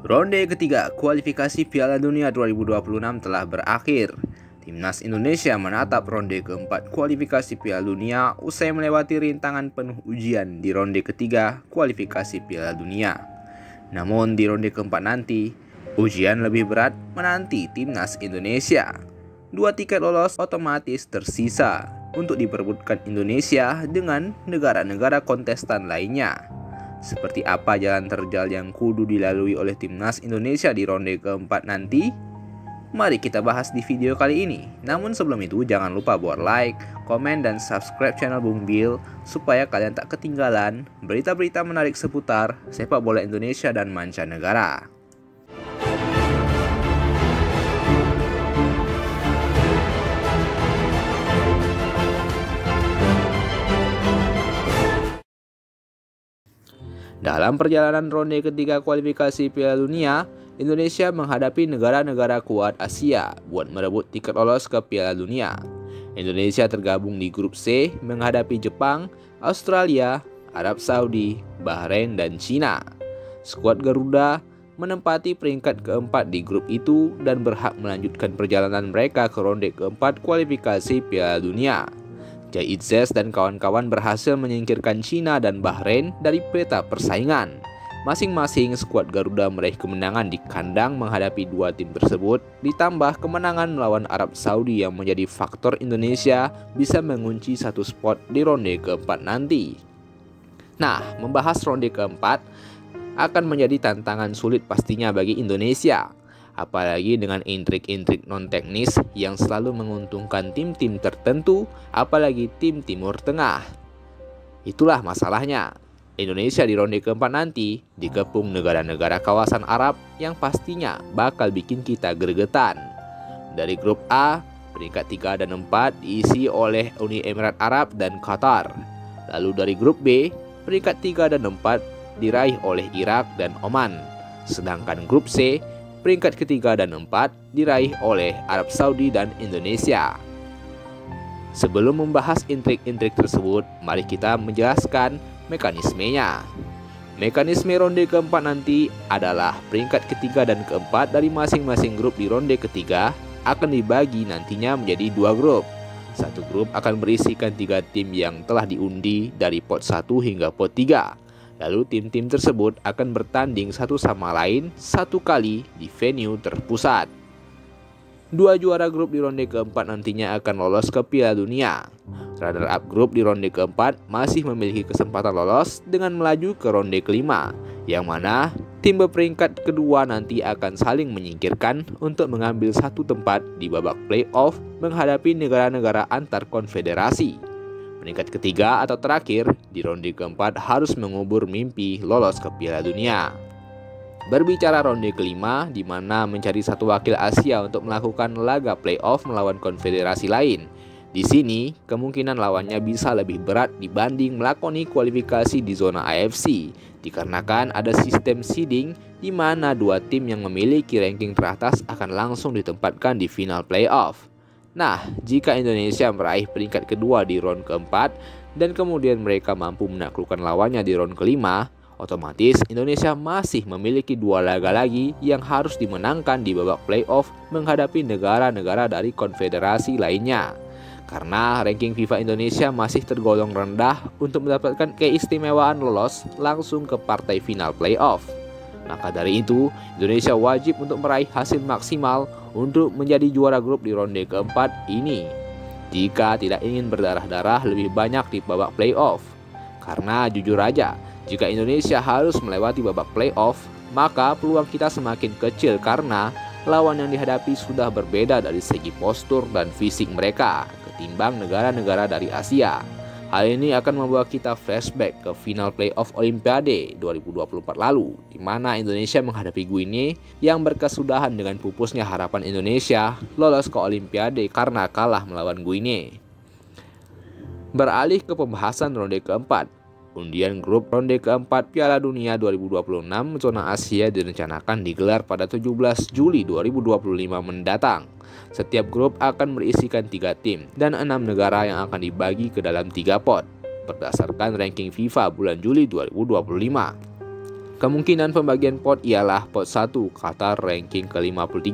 Ronde ketiga kualifikasi Piala Dunia 2026 telah berakhir. Timnas Indonesia menatap ronde keempat kualifikasi Piala Dunia usai melewati rintangan penuh ujian di ronde ketiga kualifikasi Piala Dunia. Namun di ronde keempat nanti, ujian lebih berat menanti Timnas Indonesia. 2 tiket lolos otomatis tersisa untuk diperebutkan Indonesia dengan negara-negara kontestan lainnya. Seperti apa jalan terjal yang kudu dilalui oleh Timnas Indonesia di ronde keempat nanti? Mari kita bahas di video kali ini. Namun sebelum itu jangan lupa buat like, komen, dan subscribe channel Bung Bill supaya kalian tak ketinggalan berita-berita menarik seputar sepak bola Indonesia dan mancanegara. Dalam perjalanan ronde ketiga kualifikasi Piala Dunia, Indonesia menghadapi negara-negara kuat Asia buat merebut tiket lolos ke Piala Dunia. Indonesia tergabung di grup C menghadapi Jepang, Australia, Arab Saudi, Bahrain, dan Cina. Skuad Garuda menempati peringkat keempat di grup itu dan berhak melanjutkan perjalanan mereka ke ronde keempat kualifikasi Piala Dunia. Jahit Zes dan kawan-kawan berhasil menyingkirkan Cina dan Bahrain dari peta persaingan. Masing-masing skuad Garuda meraih kemenangan di kandang menghadapi dua tim tersebut, ditambah kemenangan melawan Arab Saudi yang menjadi faktor Indonesia bisa mengunci satu spot di ronde keempat nanti. Nah, membahas ronde keempat akan menjadi tantangan sulit pastinya bagi Indonesia. Apalagi dengan intrik-intrik non-teknis yang selalu menguntungkan tim-tim tertentu, apalagi tim Timur Tengah. Itulah masalahnya. Indonesia di ronde keempat nanti dikepung negara-negara kawasan Arab yang pastinya bakal bikin kita gregetan. Dari grup A, peringkat 3 dan 4 diisi oleh Uni Emirat Arab dan Qatar. Lalu dari grup B, peringkat 3 dan 4 diraih oleh Irak dan Oman. Sedangkan grup C, peringkat ketiga dan 4 diraih oleh Arab Saudi dan Indonesia. Sebelum membahas intrik-intrik tersebut, mari kita menjelaskan mekanismenya. Mekanisme ronde keempat nanti adalah peringkat ketiga dan keempat dari masing-masing grup di ronde ketiga akan dibagi nantinya menjadi dua grup. Satu grup akan berisikan 3 tim yang telah diundi dari pot 1 hingga pot 3. Lalu tim-tim tersebut akan bertanding satu sama lain satu kali di venue terpusat. 2 juara grup di ronde keempat nantinya akan lolos ke Piala Dunia. Runner-up grup di ronde keempat masih memiliki kesempatan lolos dengan melaju ke ronde kelima, yang mana tim berperingkat kedua nanti akan saling menyingkirkan untuk mengambil satu tempat di babak playoff menghadapi negara-negara antar konfederasi. Peringkat ketiga atau terakhir di ronde keempat harus mengubur mimpi lolos ke Piala Dunia. Berbicara ronde kelima, di mana mencari satu wakil Asia untuk melakukan laga playoff melawan konfederasi lain. Di sini, kemungkinan lawannya bisa lebih berat dibanding melakoni kualifikasi di zona AFC, dikarenakan ada sistem seeding di mana 2 tim yang memiliki ranking teratas akan langsung ditempatkan di final playoff. Nah, jika Indonesia meraih peringkat kedua di ronde keempat dan kemudian mereka mampu menaklukkan lawannya di ronde kelima, otomatis Indonesia masih memiliki 2 laga lagi yang harus dimenangkan di babak playoff menghadapi negara-negara dari konfederasi lainnya. Karena ranking FIFA Indonesia masih tergolong rendah untuk mendapatkan keistimewaan lolos langsung ke partai final playoff. Maka dari itu, Indonesia wajib untuk meraih hasil maksimal untuk menjadi juara grup di ronde keempat ini, jika tidak ingin berdarah-darah lebih banyak di babak playoff. Karena jujur aja, jika Indonesia harus melewati babak playoff, maka peluang kita semakin kecil karena lawan yang dihadapi sudah berbeda dari segi postur dan fisik mereka ketimbang negara-negara dari Asia. Hal ini akan membawa kita flashback ke final playoff Olimpiade 2024 lalu, di mana Indonesia menghadapi Guinea yang berkesudahan dengan pupusnya harapan Indonesia lolos ke Olimpiade karena kalah melawan Guinea. Beralih ke pembahasan ronde keempat. Undian grup ronde keempat Piala Dunia 2026 zona Asia direncanakan digelar pada 17 Juli 2025 mendatang. Setiap grup akan berisikan 3 tim dan 6 negara yang akan dibagi ke dalam 3 pot berdasarkan ranking FIFA bulan Juli 2025. Kemungkinan pembagian pot ialah pot 1 Qatar ranking ke-53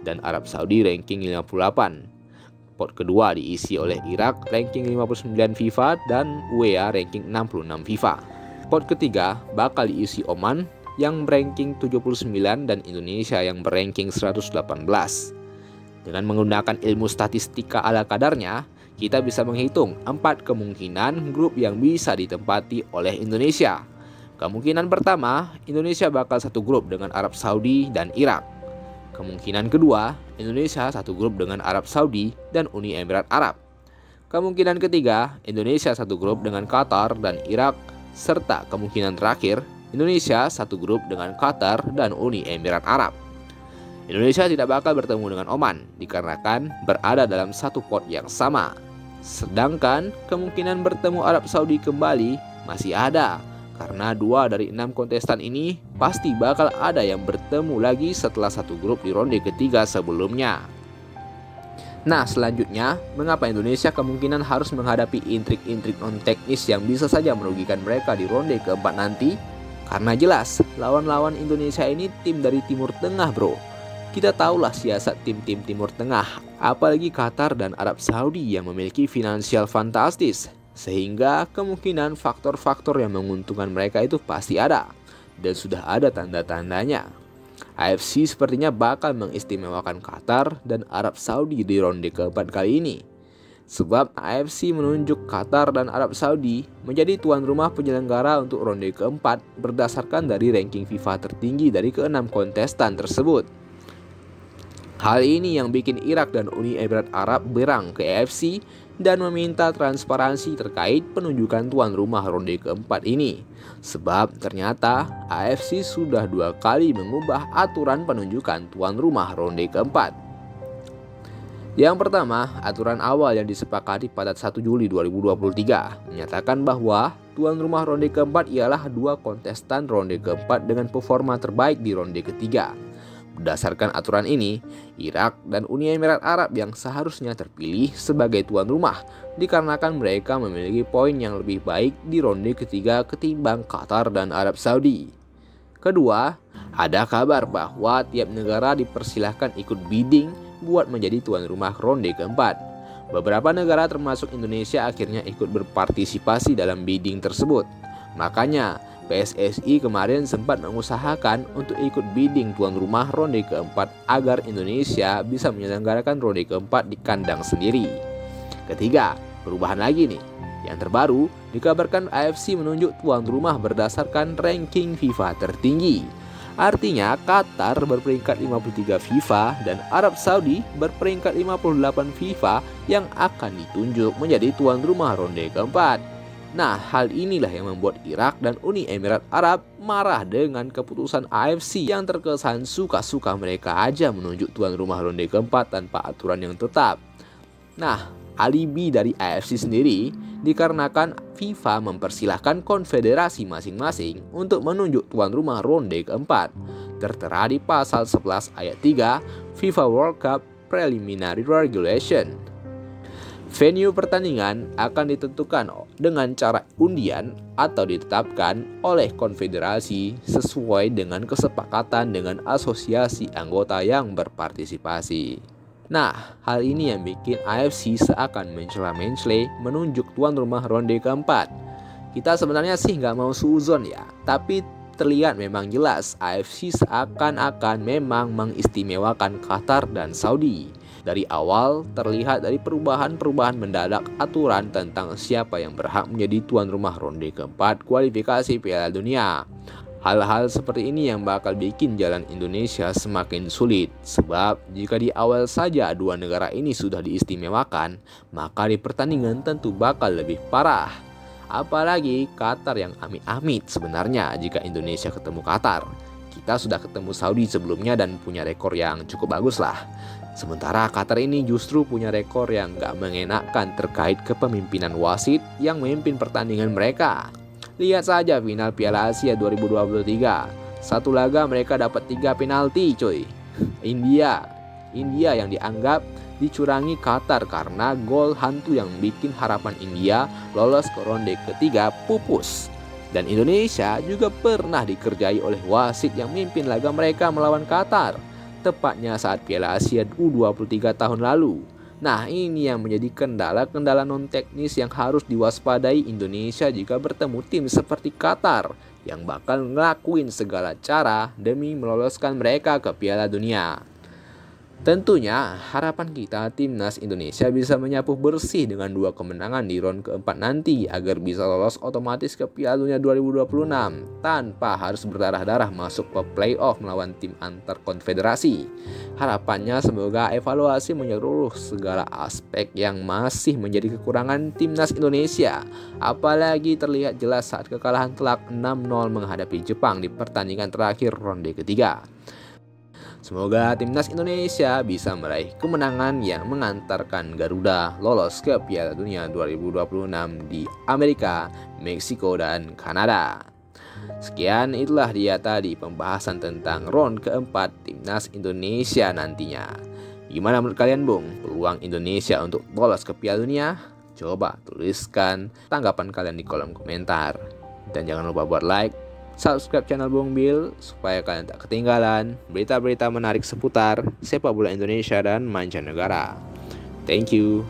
dan Arab Saudi ranking 58. Pot kedua diisi oleh Irak ranking 59 FIFA dan UEA ranking 66 FIFA. Pot ketiga bakal diisi Oman yang ranking 79 dan Indonesia yang ranking 118. Dengan menggunakan ilmu statistika ala kadarnya, kita bisa menghitung 4 kemungkinan grup yang bisa ditempati oleh Indonesia. Kemungkinan pertama, Indonesia bakal satu grup dengan Arab Saudi dan Irak. Kemungkinan kedua, Indonesia satu grup dengan Arab Saudi dan Uni Emirat Arab. Kemungkinan ketiga, Indonesia satu grup dengan Qatar dan Irak. Serta kemungkinan terakhir, Indonesia satu grup dengan Qatar dan Uni Emirat Arab. Indonesia tidak bakal bertemu dengan Oman dikarenakan berada dalam satu pot yang sama. Sedangkan kemungkinan bertemu Arab Saudi kembali masih ada, karena 2 dari 6 kontestan ini pasti bakal ada yang bertemu lagi setelah satu grup di ronde ketiga sebelumnya. Nah, selanjutnya, mengapa Indonesia kemungkinan harus menghadapi intrik-intrik non-teknis yang bisa saja merugikan mereka di ronde keempat nanti? Karena jelas, lawan-lawan Indonesia ini tim dari Timur Tengah, bro. Kita tahulah siasat tim-tim Timur Tengah, apalagi Qatar dan Arab Saudi yang memiliki finansial fantastis. Sehingga kemungkinan faktor-faktor yang menguntungkan mereka itu pasti ada. Dan sudah ada tanda-tandanya. AFC sepertinya bakal mengistimewakan Qatar dan Arab Saudi di ronde keempat kali ini. Sebab AFC menunjuk Qatar dan Arab Saudi menjadi tuan rumah penyelenggara untuk ronde keempat berdasarkan dari ranking FIFA tertinggi dari ke-6 kontestan tersebut. Hal ini yang bikin Irak dan Uni Emirat Arab berang ke AFC dan meminta transparansi terkait penunjukan tuan rumah ronde keempat ini. Sebab ternyata AFC sudah 2 kali mengubah aturan penunjukan tuan rumah ronde keempat. Yang pertama, aturan awal yang disepakati pada 1 Juli 2023 menyatakan bahwa tuan rumah ronde keempat ialah 2 kontestan ronde keempat dengan performa terbaik di ronde ketiga. Berdasarkan aturan ini, Irak dan Uni Emirat Arab yang seharusnya terpilih sebagai tuan rumah dikarenakan mereka memiliki poin yang lebih baik di ronde ketiga ketimbang Qatar dan Arab Saudi. Kedua, ada kabar bahwa tiap negara dipersilahkan ikut bidding buat menjadi tuan rumah ronde keempat. Beberapa negara termasuk Indonesia akhirnya ikut berpartisipasi dalam bidding tersebut. Makanya, PSSI kemarin sempat mengusahakan untuk ikut bidding tuan rumah ronde keempat agar Indonesia bisa menyelenggarakan ronde keempat di kandang sendiri. Ketiga, perubahan lagi nih. Yang terbaru, dikabarkan AFC menunjuk tuan rumah berdasarkan ranking FIFA tertinggi. Artinya Qatar berperingkat 53 FIFA dan Arab Saudi berperingkat 58 FIFA yang akan ditunjuk menjadi tuan rumah ronde keempat. Nah, hal inilah yang membuat Irak dan Uni Emirat Arab marah dengan keputusan AFC yang terkesan suka-suka mereka aja menunjuk tuan rumah ronde keempat tanpa aturan yang tetap. Nah, alibi dari AFC sendiri dikarenakan FIFA mempersilahkan konfederasi masing-masing untuk menunjuk tuan rumah ronde keempat. Tertera di pasal 11 ayat 3 FIFA World Cup Preliminary Regulation. Venue pertandingan akan ditentukan dengan cara undian atau ditetapkan oleh konfederasi sesuai dengan kesepakatan dengan asosiasi anggota yang berpartisipasi. Nah, hal ini yang bikin AFC seakan mencela-mencela menunjuk tuan rumah ronde keempat. Kita sebenarnya sih nggak mau suuzon ya, tapi terlihat memang jelas AFC seakan-akan memang mengistimewakan Qatar dan Saudi. Dari awal terlihat dari perubahan-perubahan mendadak aturan tentang siapa yang berhak menjadi tuan rumah ronde keempat kualifikasi Piala Dunia. Hal-hal seperti ini yang bakal bikin jalan Indonesia semakin sulit. Sebab jika di awal saja 2 negara ini sudah diistimewakan, maka di pertandingan tentu bakal lebih parah. Apalagi Qatar yang amit-amit sebenarnya jika Indonesia ketemu Qatar. Kita sudah ketemu Saudi sebelumnya dan punya rekor yang cukup bagus lah. Sementara Qatar ini justru punya rekor yang gak mengenakkan terkait kepemimpinan wasit yang memimpin pertandingan mereka. Lihat saja final Piala Asia 2023. Satu laga mereka dapat 3 penalti coy. India yang dianggap dicurangi Qatar karena gol hantu yang bikin harapan India lolos ke ronde ketiga pupus. Dan Indonesia juga pernah dikerjai oleh wasit yang mimpin laga mereka melawan Qatar, tepatnya saat Piala Asia U23 tahun lalu. Nah, ini yang menjadi kendala-kendala non-teknis yang harus diwaspadai Indonesia jika bertemu tim seperti Qatar yang bakal ngelakuin segala cara demi meloloskan mereka ke Piala Dunia. Tentunya harapan kita timnas Indonesia bisa menyapu bersih dengan 2 kemenangan di ronde keempat nanti agar bisa lolos otomatis ke Piala Dunia 2026 tanpa harus berdarah-darah masuk ke playoff melawan tim antar konfederasi. Harapannya semoga evaluasi menyeluruh segala aspek yang masih menjadi kekurangan timnas Indonesia, apalagi terlihat jelas saat kekalahan telak 6-0 menghadapi Jepang di pertandingan terakhir ronde ketiga. Semoga timnas Indonesia bisa meraih kemenangan yang mengantarkan Garuda lolos ke Piala Dunia 2026 di Amerika, Meksiko, dan Kanada. Sekian itulah dia tadi pembahasan tentang ronde keempat timnas Indonesia nantinya. Gimana menurut kalian, Bung? Peluang Indonesia untuk lolos ke Piala Dunia? Coba tuliskan tanggapan kalian di kolom komentar. Dan jangan lupa buat like, subscribe channel Bung Bil supaya kalian tak ketinggalan berita-berita menarik seputar sepak bola Indonesia dan mancanegara. Thank you.